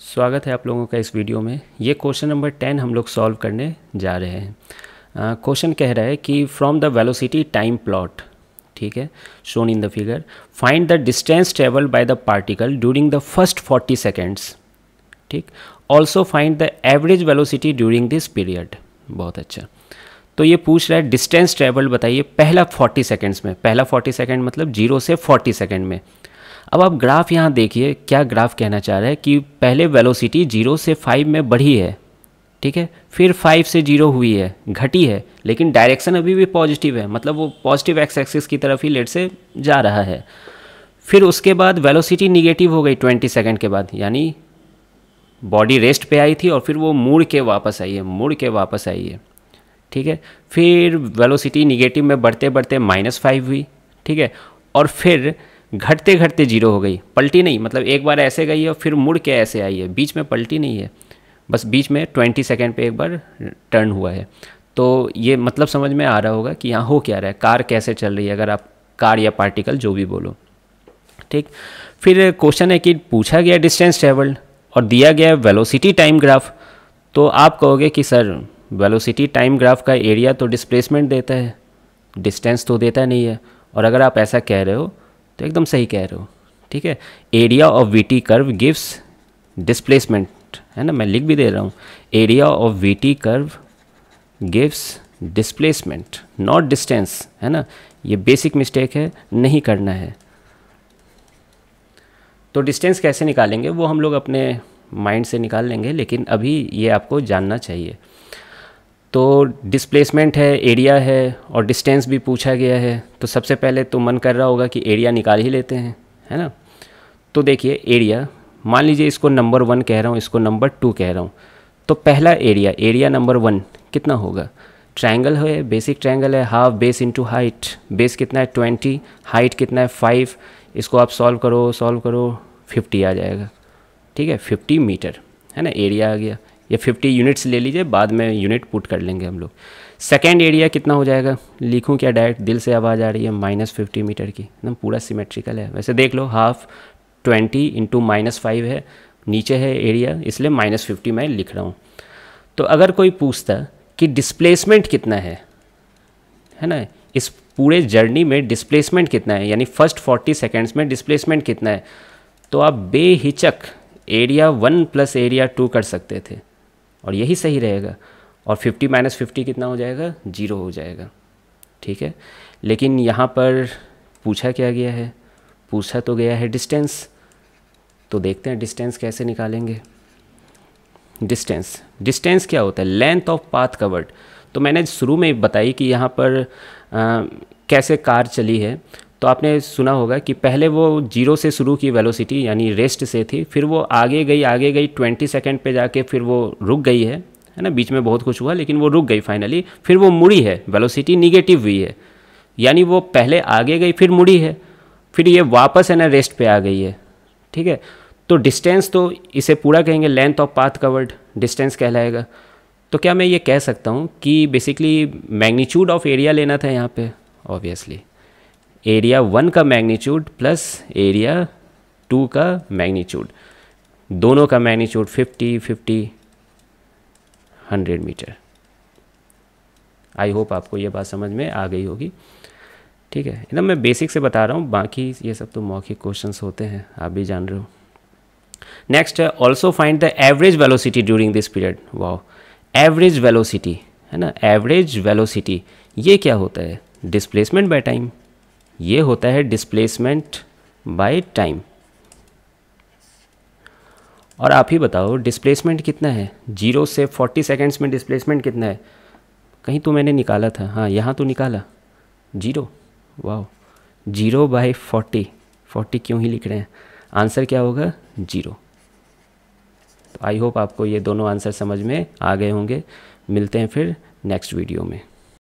स्वागत है आप लोगों का इस वीडियो में। ये क्वेश्चन नंबर 10 हम लोग सॉल्व करने जा रहे हैं। क्वेश्चन कह रहा है कि from the velocity time plot, ठीक है, shown in the figure, find the distance travelled by the particle during the first 40 seconds, ठीक, also find the average velocity during this period. बहुत अच्छा। तो ये पूछ रहा है डिस्टेंस ट्रेवल्ड बताइए पहला 40 सेकेंड्स में। पहला 40 सेकेंड मतलब 0 से 40 सेकेंड में। अब आप ग्राफ यहाँ देखिए, क्या ग्राफ कहना चाह रहा है कि पहले वेलोसिटी 0 से 5 में बढ़ी है, ठीक है, फिर 5 से 0 हुई है, घटी है, लेकिन डायरेक्शन अभी भी पॉजिटिव है, मतलब वो पॉजिटिव एक्स एक्सिस की तरफ ही लेट से जा रहा है। फिर उसके बाद वेलोसिटी निगेटिव हो गई 20 सेकेंड के बाद, यानी बॉडी रेस्ट पे आई थी और फिर वो मुड़ के वापस आई है, ठीक है। फिर वेलोसिटी निगेटिव में बढ़ते बढ़ते -5 हुई, ठीक है, और फिर घटते घटते 0 हो गई, पलटी नहीं, मतलब एक बार ऐसे गई है और फिर मुड़ के ऐसे आई है, बीच में पलटी नहीं है, बस बीच में 20 सेकेंड पे एक बार टर्न हुआ है। तो ये मतलब समझ में आ रहा होगा कि यहाँ हो क्या रहा है, कार कैसे चल रही है, अगर आप कार या पार्टिकल जो भी बोलो, ठीक। फिर क्वेश्चन है कि पूछा गया डिस्टेंस ट्रेवल्ड और दिया गया वेलोसिटी टाइम ग्राफ। तो आप कहोगे कि सर वेलोसिटी टाइम ग्राफ का एरिया तो डिस्प्लेसमेंट देता है, डिस्टेंस तो देता नहीं है। और अगर आप ऐसा कह रहे हो तो एकदम सही कह रहे हो, ठीक है। Area of VT curve gives displacement, है ना, मैं लिख भी दे रहा हूँ, area of VT curve gives displacement not distance, है ना। ये बेसिक मिस्टेक है, नहीं करना है। तो डिस्टेंस कैसे निकालेंगे वो हम लोग अपने माइंड से निकाल लेंगे, लेकिन अभी ये आपको जानना चाहिए। तो डिस्प्लेसमेंट है, एरिया है और डिस्टेंस भी पूछा गया है, तो सबसे पहले तो मन कर रहा होगा कि एरिया निकाल ही लेते हैं, है ना। तो देखिए एरिया, मान लीजिए इसको नंबर 1 कह रहा हूँ, इसको नंबर 2 कह रहा हूँ, तो पहला एरिया नंबर 1 कितना होगा, ट्रायंगल है, बेसिक ट्रायंगल है, half base into height, base कितना है 20, हाइट कितना है 5, इसको आप सॉल्व करो 50 आ जाएगा, ठीक है, 50 मीटर, है ना, एरिया आ गया। या 50 यूनिट्स ले लीजिए, बाद में यूनिट पुट कर लेंगे हम लोग। सेकेंड एरिया कितना हो जाएगा, लिखूं क्या डायरेक्ट, दिल से आवाज़ आ रही है, -50 मीटर की, एकदम पूरा सिमेट्रिकल है। वैसे देख लो, हाफ 20 इंटू -5 है, नीचे है एरिया, इसलिए -50 मैं लिख रहा हूँ। तो अगर कोई पूछता कि डिस्प्लेसमेंट कितना है ना, इस पूरे जर्नी में डिस्प्लेसमेंट कितना है, यानी फर्स्ट 40 सेकेंड्स में डिस्प्लेसमेंट कितना है, तो आप बेहिचक एरिया 1 प्लस एरिया 2 कर सकते थे और यही सही रहेगा। और 50 - 50 कितना हो जाएगा, 0 हो जाएगा, ठीक है। लेकिन यहाँ पर पूछा क्या गया है, पूछा तो गया है डिस्टेंस। तो देखते हैं डिस्टेंस कैसे निकालेंगे। डिस्टेंस क्या होता है, लेंथ ऑफ पाथ कवर्ड। तो मैंने शुरू में बताई कि यहाँ पर कैसे कार चली है। तो आपने सुना होगा कि पहले वो 0 से शुरू की वेलोसिटी, यानी रेस्ट से थी, फिर वो आगे गई 20 सेकेंड पे जाके फिर वो रुक गई है ना, बीच में बहुत कुछ हुआ लेकिन वो रुक गई फाइनली, फिर वो मुड़ी है, वेलोसिटी निगेटिव हुई है, यानी वो पहले आगे गई फिर मुड़ी है, फिर ये वापस है ना रेस्ट पे आ गई है, ठीक है। तो डिस्टेंस तो इसे पूरा कहेंगे, length of path covered distance कहलाएगा। तो क्या मैं ये कह सकता हूँ कि बेसिकली मैग्नीट्यूड ऑफ एरिया लेना था यहाँ पे, ऑब्वियसली एरिया 1 का मैग्नीट्यूड प्लस एरिया 2 का मैग्नीट्यूड, दोनों का मैग्नीट्यूड 50 100 मीटर। आई होप आपको ये बात समझ में आ गई होगी, ठीक है। एकदम मैं बेसिक से बता रहा हूँ, बाकी ये सब तो मौखिक क्वेश्चंस होते हैं, आप भी जान रहे हो। नेक्स्ट है also find the average velocity during this period. Wow, average velocity, है ना, एवरेज वेलोसिटी ये क्या होता है, डिस्प्लेसमेंट बाय टाइम, ये होता है डिस्प्लेसमेंट बाय टाइम। और आप ही बताओ डिस्प्लेसमेंट कितना है, 0 से 40 सेकेंड्स में डिस्प्लेसमेंट कितना है, कहीं तो मैंने निकाला था, हाँ यहाँ तो निकाला 0। वाह, 0/40 क्यों ही लिख रहे हैं, आंसर क्या होगा 0। तो आई होप आपको ये दोनों आंसर समझ में आ गए होंगे। मिलते हैं फिर नेक्स्ट वीडियो में।